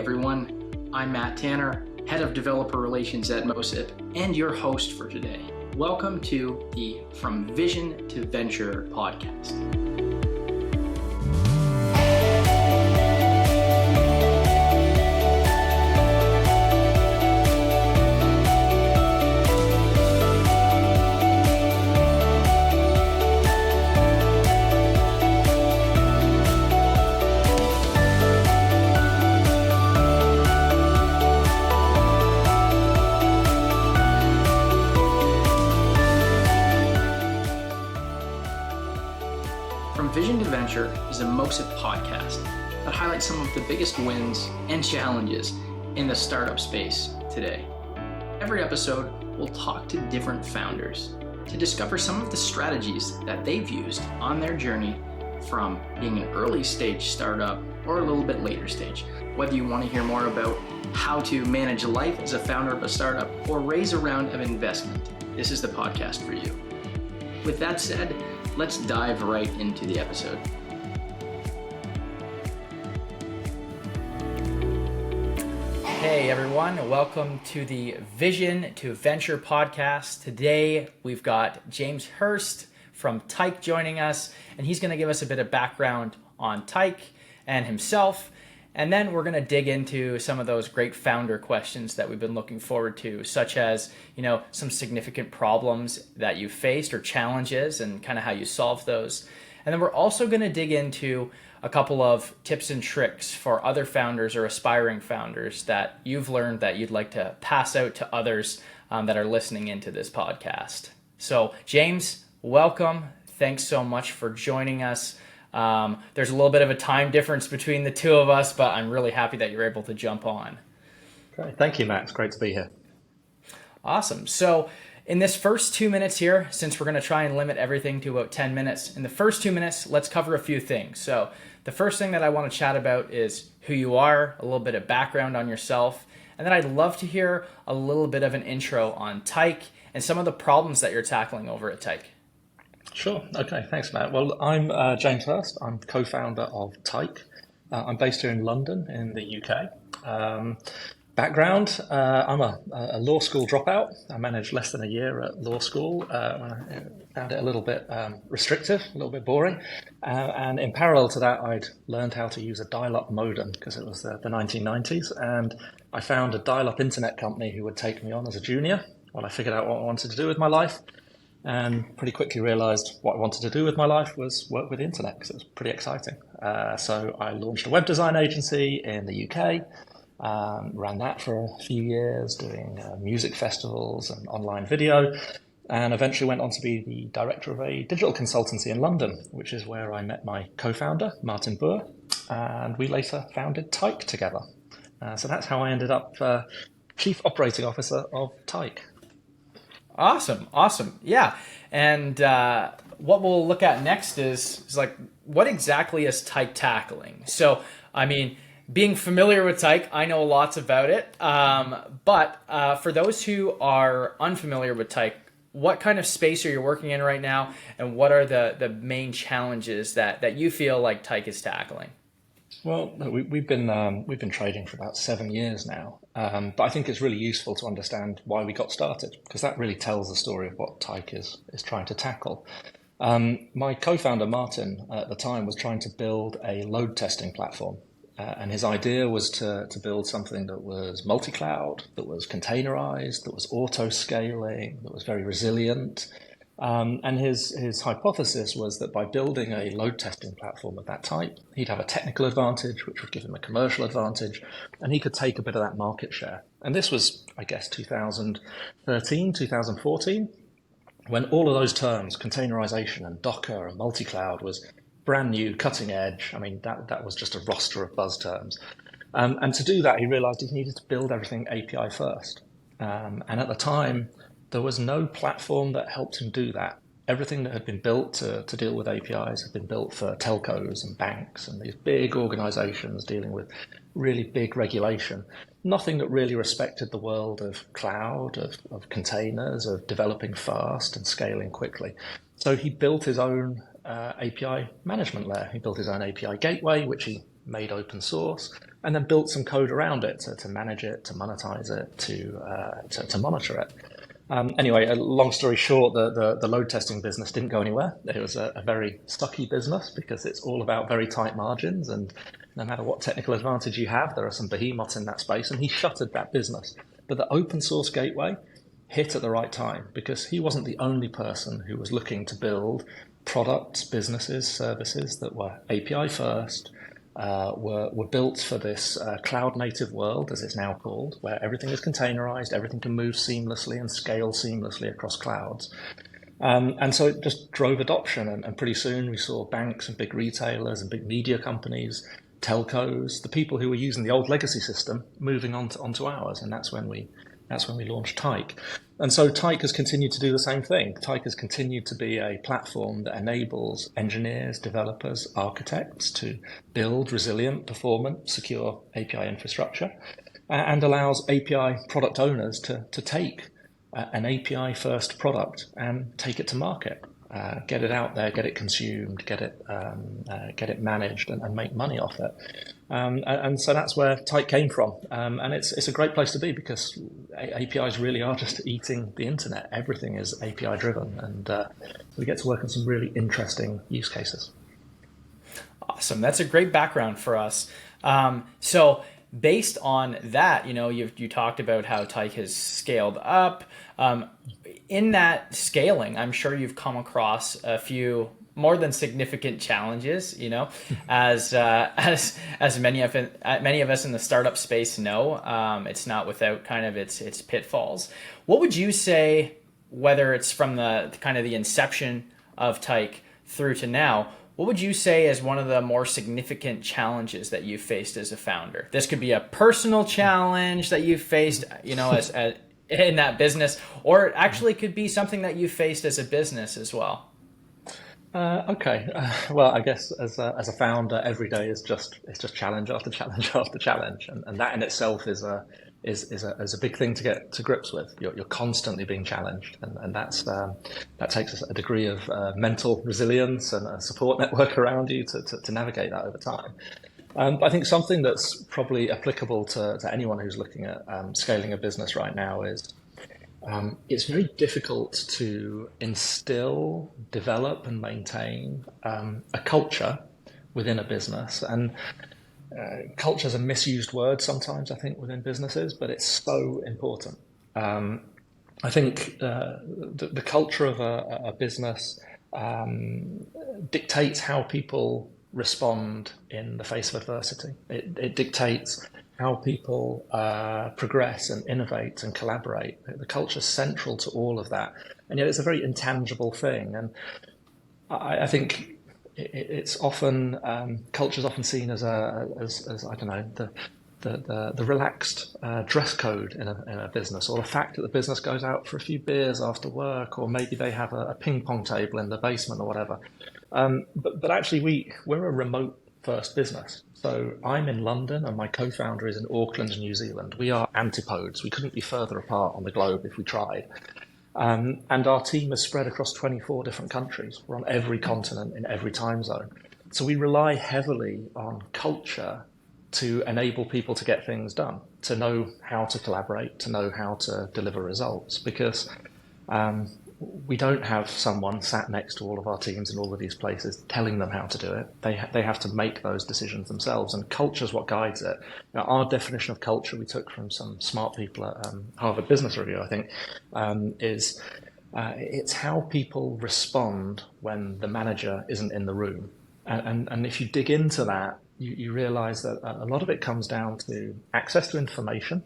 everyone. I'm Matt Tanner, Head of Developer Relations at Moesif, and your host for today. Welcome to the From Vision to Venture podcast. From Vision to Venture is a Moesif podcast that highlights some of the biggest wins and challenges in the startup space today. Every episode, we'll talk to different founders to discover some of the strategies that they've used on their journey from being an early stage startup or a little bit later stage. Whether you want to hear more about how to manage life as a founder of a startup or raise a round of investment, this is the podcast for you. With that said, let's dive right into the episode. Hey everyone, welcome to the Vision to Venture podcast. Today we've got James Hirst from Tyke joining us, and he's going to give us a bit of background on Tyke and himself. And then we're going to dig into some of those great founder questions that we've been looking forward to, such as, some significant problems that you faced or challenges and kind of how you solve those. And then we're also going to dig into a couple of tips and tricks for other founders or aspiring founders that you've learned that you'd like to pass out to others that are listening into this podcast. So James, welcome. Thanks so much for joining us. There's a little bit of a time difference between the two of us, but I'm really happy that you're able to jump on. Great. Thank you, Matt. It's great to be here. Awesome. So in this first 2 minutes here, since we're going to try and limit everything to about 10 minutes, in the first 2 minutes, let's cover a few things. So the first thing that I want to chat about is who you are, a little bit of background on yourself, and then I'd love to hear a little bit of an intro on Tyke and some of the problems that you're tackling over at Tyke. Sure. Okay. Thanks, Matt. Well, I'm James Hirst. I'm co-founder of Tyke. I'm based here in London in the UK. Background, I'm a law school dropout. I managed less than a year at law school when I found it a little bit restrictive, a little bit boring. And in parallel to that, I'd learned how to use a dial-up modem because it was the 1990s. And I found a dial-up internet company who would take me on as a junior while I figured out what I wanted to do with my life. And pretty quickly realized what I wanted to do with my life was work with the internet because it was pretty exciting. So I launched a web design agency in the UK, ran that for a few years, doing music festivals and online video, and eventually went on to be the director of a digital consultancy in London, which is where I met my co-founder, Martin Boer, and we later founded Tyke together. So that's how I ended up Chief Operating Officer of Tyke. Awesome. Yeah. And what we'll look at next is like, what exactly is Tyke tackling? So, being familiar with Tyke, I know lots about it. But for those who are unfamiliar with Tyke, what kind of space are you working in right now? And what are the main challenges that you feel like Tyke is tackling? Well, we've been trading for about 7 years now, but I think it's really useful to understand why we got started because that really tells the story of what Tyke is trying to tackle. My co-founder Martin at the time was trying to build a load testing platform, and his idea was to build something that was multi-cloud, that was containerized, that was auto-scaling, that was very resilient. And his hypothesis was that by building a load testing platform of that type, he'd have a technical advantage, which would give him a commercial advantage, and he could take a bit of that market share. And this was, I guess, 2013, 2014, when all of those terms, containerization and Docker and multi-cloud, was brand new, cutting edge. That was just a roster of buzz terms. And to do that, he realized he needed to build everything API first. And at the time, there was no platform that helped him do that. Everything that had been built to deal with APIs had been built for telcos and banks and these big organizations dealing with really big regulation. Nothing that really respected the world of cloud, of containers, of developing fast and scaling quickly. So he built his own API management layer. He built his own API gateway, which he made open source, and then built some code around it to manage it, to monetize it, to monitor it. Anyway, a long story short, the load testing business didn't go anywhere. It was a very sucky business because it's all about very tight margins, and no matter what technical advantage you have, there are some behemoths in that space, and he shuttered that business. But the open source gateway hit at the right time because he wasn't the only person who was looking to build products, businesses, services that were API first, were built for this cloud native world, as it's now called, where everything is containerized, everything can move seamlessly and scale seamlessly across clouds. And so it just drove adoption. And pretty soon we saw banks and big retailers and big media companies, telcos, the people who were using the old legacy system moving onto ours. And that's when we launched Tyke. And so Tyke has continued to do the same thing. Tyke has continued to be a platform that enables engineers, developers, architects to build resilient, performant, secure API infrastructure, and allows API product owners to take an API first product and take it to market. Get it out there, get it consumed, get it managed, and make money off it. And so that's where Tyke came from. And it's a great place to be because APIs really are just eating the internet. Everything is API driven, and we get to work on some really interesting use cases. Awesome. That's a great background for us. So based on that, you talked about how Tyke has scaled up. In that scaling, I'm sure you've come across a few more than significant challenges, as many of us in the startup space know. It's not without kind of its pitfalls. What would you say, whether it's from the kind of the inception of Tyke through to now, what would you say is one of the more significant challenges that you've faced as a founder? This could be a personal challenge that you've faced, as in that business, or it actually could be something that you faced as a business as well. Okay. Well, I guess as a founder, every day is just challenge after challenge after challenge, and that in itself is a big thing to get to grips with. You're constantly being challenged, and that takes a degree of mental resilience and a support network around you to navigate that over time. But I think something that's probably applicable to anyone who's looking at scaling a business right now is it's very difficult to instill, develop, and maintain a culture within a business. And culture is a misused word sometimes, I think, within businesses, but it's so important. I think the culture of a business dictates how people respond in the face of adversity. It dictates how people progress and innovate and collaborate. The culture is central to all of that, and yet it's a very intangible thing. And I think it's often culture is often seen as I don't know, the relaxed dress code in a business, or the fact that the business goes out for a few beers after work, or maybe they have a ping pong table in the basement or whatever. But actually, we're a remote first business. So I'm in London and my co-founder is in Auckland, New Zealand. We are antipodes. We couldn't be further apart on the globe if we tried. And our team is spread across 24 different countries. We're on every continent in every time zone. So we rely heavily on culture to enable people to get things done, to know how to collaborate, to know how to deliver results, because we don't have someone sat next to all of our teams in all of these places telling them how to do it. They have to make those decisions themselves, and culture is what guides it. Now, our definition of culture we took from some smart people at Harvard Business Review, I think, is it's how people respond when the manager isn't in the room. And if you dig into that, you realize that a lot of it comes down to access to information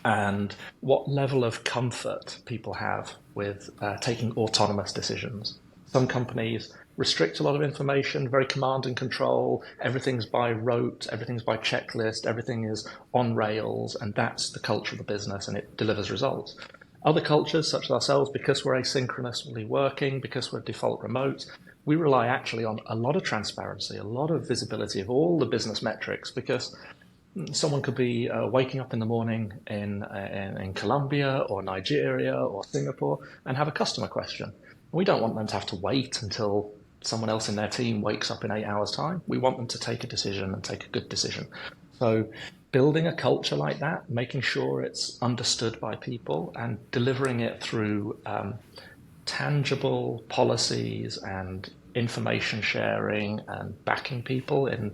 and what level of comfort people have with taking autonomous decisions. Some companies restrict a lot of information, very command and control. Everything's by rote, everything's by checklist, everything is on rails, and that's the culture of the business, and it delivers results. Other cultures, such as ourselves, because we're asynchronously working, because we're default remote, we rely actually on a lot of transparency, a lot of visibility of all the business metrics, because someone could be waking up in the morning in Colombia or Nigeria or Singapore and have a customer question. We don't want them to have to wait until someone else in their team wakes up in 8 hours' time. We want them to take a decision and take a good decision. So building a culture like that, making sure it's understood by people and delivering it through tangible policies and information sharing and backing people in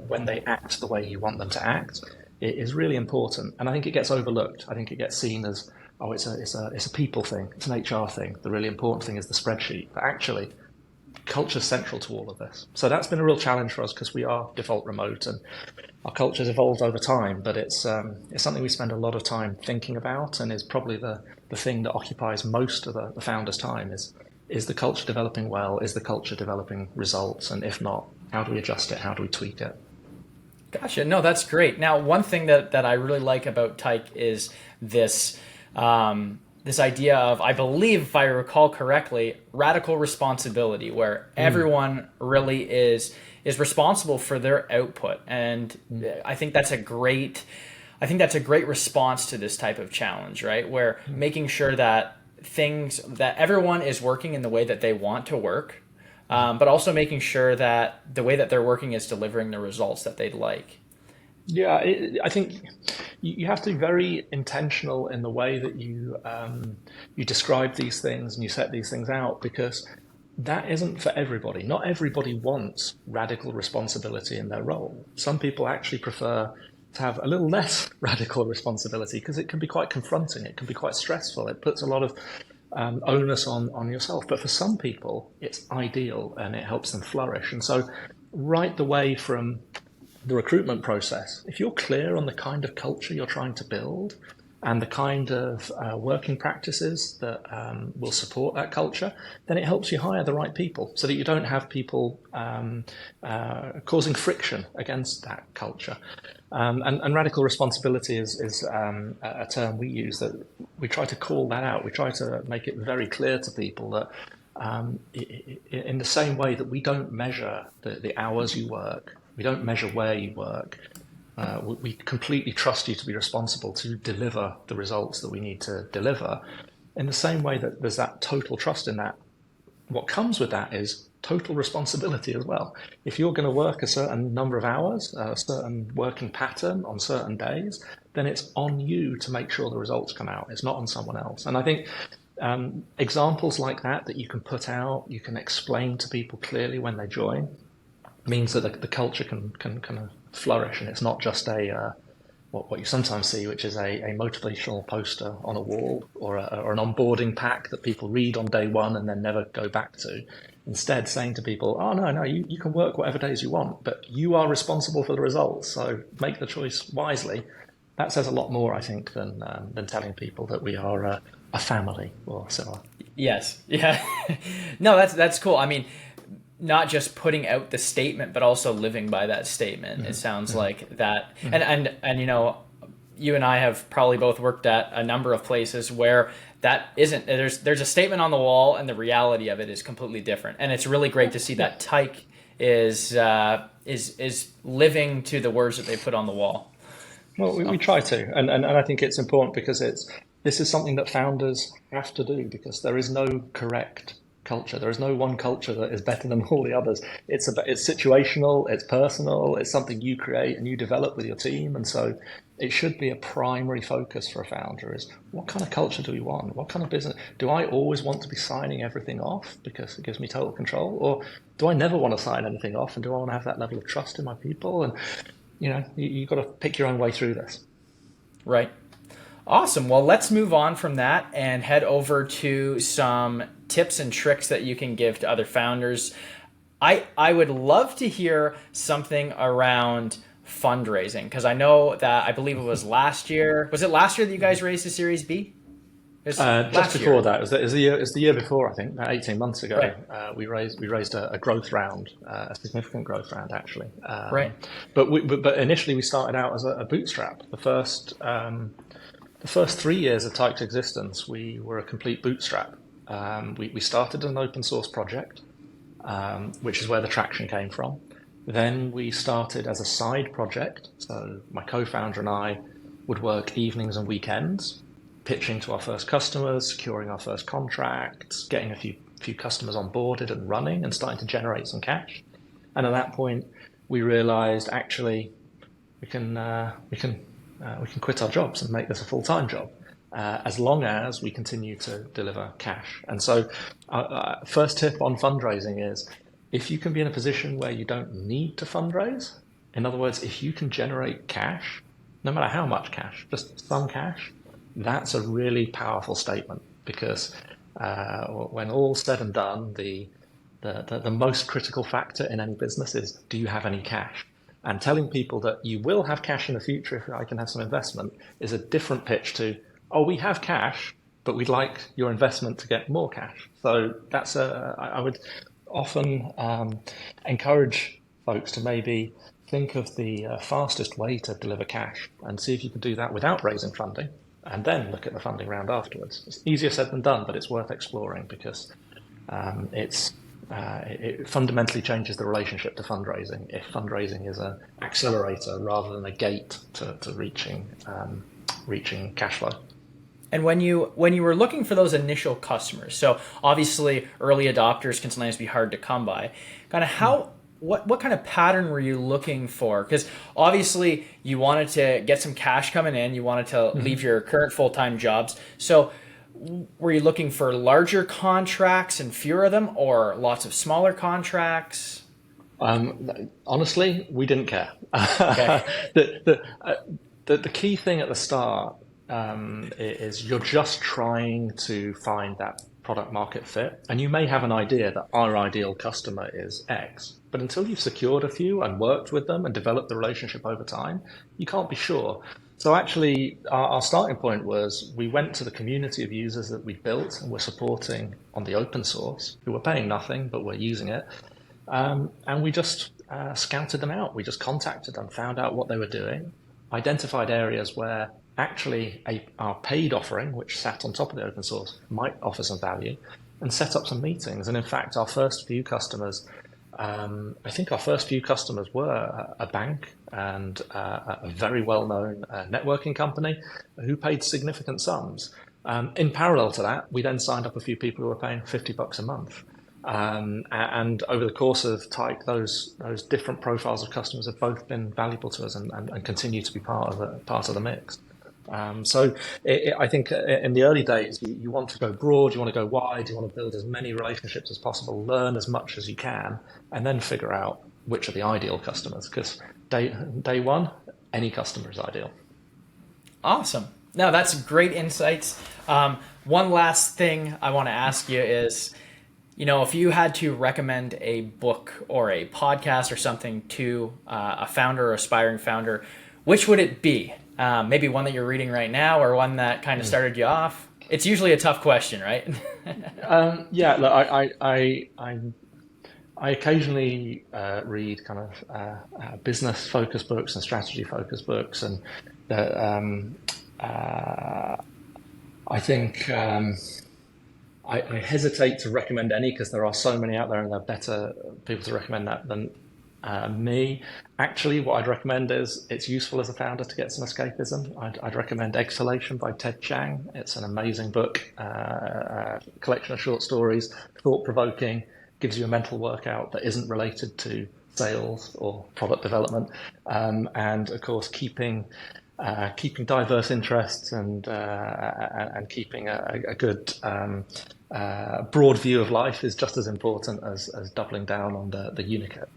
when they act the way you want them to act, it is really important. And I think it gets overlooked. I think it gets seen as, oh, it's a people thing, it's an HR thing. The really important thing is the spreadsheet. But actually, culture is central to all of this. So that's been a real challenge for us because we are default remote and our culture's evolved over time, but it's something we spend a lot of time thinking about, and is probably the thing that occupies most of the founders' time is the culture developing well? Is the culture developing results? And if not, how do we adjust it? How do we tweak it? Gotcha. No, that's great. Now, one thing that I really like about Tyke is this this idea of, I believe, if I recall correctly, radical responsibility, where everyone really is responsible for their output. And I think that's a great response to this type of challenge, right? Where making sure that that everyone is working in the way that they want to work, but also making sure that the way that they're working is delivering the results that they'd like. Yeah, I think you have to be very intentional in the way that you describe these things and you set these things out, because that isn't for everybody. Not everybody wants radical responsibility in their role. Some people actually prefer to have a little less radical responsibility because it can be quite confronting. It can be quite stressful. It puts a lot of onus on yourself. But for some people, it's ideal and it helps them flourish. And so right the way from the recruitment process, if you're clear on the kind of culture you're trying to build and the kind of working practices that will support that culture, then it helps you hire the right people so that you don't have people causing friction against that culture. And radical responsibility is a term we use, that we try to call that out. We try to make it very clear to people that in the same way that we don't measure the hours you work, we don't measure where you work, we completely trust you to be responsible to deliver the results that we need to deliver. In the same way that there's that total trust in that, what comes with that is total responsibility as well. If you're going to work a certain number of hours, a certain working pattern on certain days, then it's on you to make sure the results come out. It's not on someone else. And I think examples like that you can put out, you can explain to people clearly when they join, means that the culture can kind of flourish, and it's not just what you sometimes see, which is a motivational poster on a wall or an onboarding pack that people read on day one and then never go back to. Instead, saying to people, oh, no, you can work whatever days you want, but you are responsible for the results, so make the choice wisely. That says a lot more, I think, than telling people that we are a family or similar. Yes. Yeah. No, that's cool. I mean, not just putting out the statement, but also living by that statement. It sounds like that. And you know, you and I have probably both worked at a number of places where that isn't, there's a statement on the wall and the reality of it is completely different. And it's really great to see that Tyke is living to the words that they put on the wall. Well, we try to, and I think it's important because this is something that founders have to do, because there is no correct culture. There is no one culture that is better than all the others. It's situational, it's personal, it's something you create and you develop with your team. And so it should be a primary focus for a founder is, what kind of culture do we want? What kind of business? Do I always want to be signing everything off because it gives me total control? Or do I never want to sign anything off? And do I want to have that level of trust in my people? And, you know, you've got to pick your own way through this. Right. Awesome. Well, let's move on from that and head over to some tips and tricks that you can give to other founders. I would love to hear something around fundraising, because I know that, I believe it was last year. Was it last year that you guys raised a Series B? Just before that, it was the year before, I think, about 18 months ago. Right. We raised a growth round, a significant growth round, actually. Right. But initially we started out as a bootstrap. The first 3 years of Tyke's existence, we were a complete bootstrap. We started an open source project, which is where the traction came from. Then we started as a side project. So my co-founder and I would work evenings and weekends, pitching to our first customers, securing our first contracts, getting a few few customers onboarded and running and starting to generate some cash. And at that point, we realized actually we can quit our jobs and make this a full-time job, as long as we continue to deliver cash. And so first tip on fundraising is, if you can be in a position where you don't need to fundraise, in other words, if you can generate cash, no matter how much cash, just some cash, that's a really powerful statement, because when all's said and done, the most critical factor in any business is, do you have any cash? And telling people that you will have cash in the future if I can have some investment is a different pitch to, oh, we have cash, but we'd like your investment to get more cash. So that's I would often encourage folks to maybe think of the fastest way to deliver cash and see if you can do that without raising funding, and then look at the funding round afterwards. It's easier said than done, but it's worth exploring, because it fundamentally changes the relationship to fundraising if fundraising is an accelerator rather than a gate to reaching cash flow. And when you were looking for those initial customers, so obviously early adopters can sometimes be hard to come by. Kind of what kind of pattern were you looking for? Because obviously you wanted to get some cash coming in, you wanted to leave your current full-time jobs. So were you looking for larger contracts and fewer of them, or lots of smaller contracts? Honestly, we didn't care. Okay. The key thing at the start is you're just trying to find that product market fit, and you may have an idea that our ideal customer is X, but until you've secured a few and worked with them and developed the relationship over time, you can't be sure. So actually, our starting point was, we went to the community of users that we built and were supporting on the open source, who were paying nothing but were using it, and we just scouted them out. We just contacted them, found out what they were doing, identified areas where actually our paid offering, which sat on top of the open source, might offer some value, and set up some meetings. And in fact, our first few customers, I think our first few customers were a bank and a very well-known networking company who paid significant sums. In parallel to that, we then signed up a few people who were paying $50 a month. And over the course of Tyke, those different profiles of customers have both been valuable to us and continue to be part of the mix. So I think in the early days, you want to go broad, you want to go wide, you want to build as many relationships as possible, learn as much as you can, and then figure out which are the ideal customers, because day one, any customer is ideal. Awesome. No, that's great insights. One last thing I want to ask you is, if you had to recommend a book or a podcast or something to a founder or aspiring founder, which would it be? Maybe one that you're reading right now, or one that kind of started you off? It's usually a tough question, right? Yeah, look, I occasionally read kind of business focused books and strategy focused books, and I think I hesitate to recommend any, because there are so many out there and there are better people to recommend that than me. Actually, what I'd recommend is, it's useful as a founder to get some escapism. I'd recommend Exhalation by Ted Chiang. It's an amazing book, collection of short stories, thought-provoking, gives you a mental workout that isn't related to sales or product development, and of course keeping diverse interests and keeping a good broad view of life is just as important as doubling down on the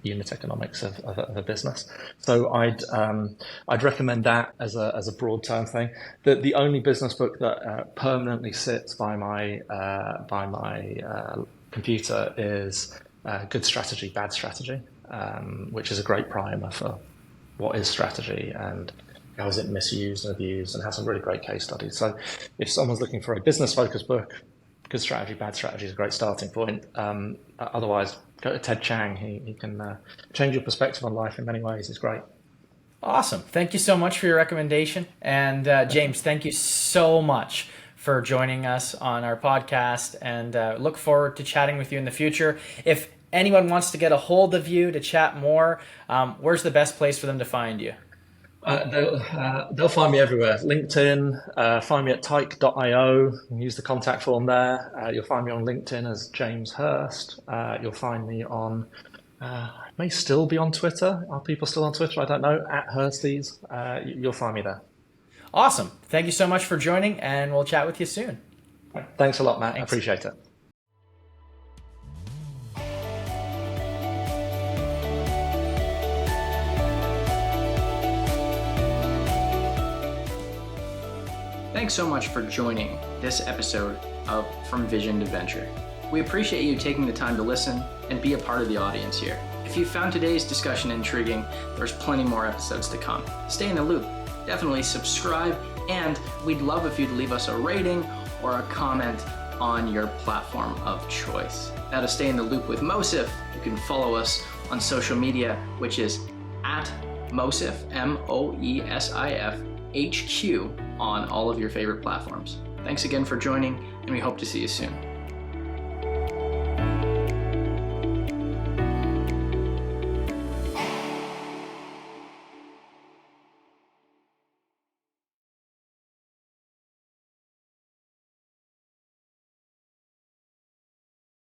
unit economics of a business. So I'd recommend that as a broad term thing. The only business book that permanently sits by my computer is Good Strategy, Bad Strategy, which is a great primer for what is strategy and how is it misused and abused, and has some really great case studies. So if someone's looking for a business-focused book, Good Strategy, Bad Strategy is a great starting point. Otherwise, go to Ted Chiang. He can change your perspective on life in many ways. It's great. Awesome. Thank you so much for your recommendation. And James, thank you so much for joining us on our podcast, and look forward to chatting with you in the future. If anyone wants to get a hold of you to chat more, where's the best place for them to find you? They'll find me everywhere. LinkedIn, find me at tyke.io, and use the contact form there. You'll find me on LinkedIn as James Hirst. You'll find me on, I may still be on Twitter. Are people still on Twitter? I don't know. At Hirsties. You'll find me there. Awesome. Thank you so much for joining, and we'll chat with you soon. Thanks a lot, Matt. Thanks. I appreciate it. Thanks so much for joining this episode of From Vision to Venture. We appreciate you taking the time to listen and be a part of the audience here. If you found today's discussion intriguing, there's plenty more episodes to come. Stay in the loop. Definitely subscribe, and we'd love if you'd leave us a rating or a comment on your platform of choice. Now, to stay in the loop with Moesif, you can follow us on social media, which is at Moesif, Moesif HQ, on all of your favorite platforms. Thanks again for joining, and we hope to see you soon.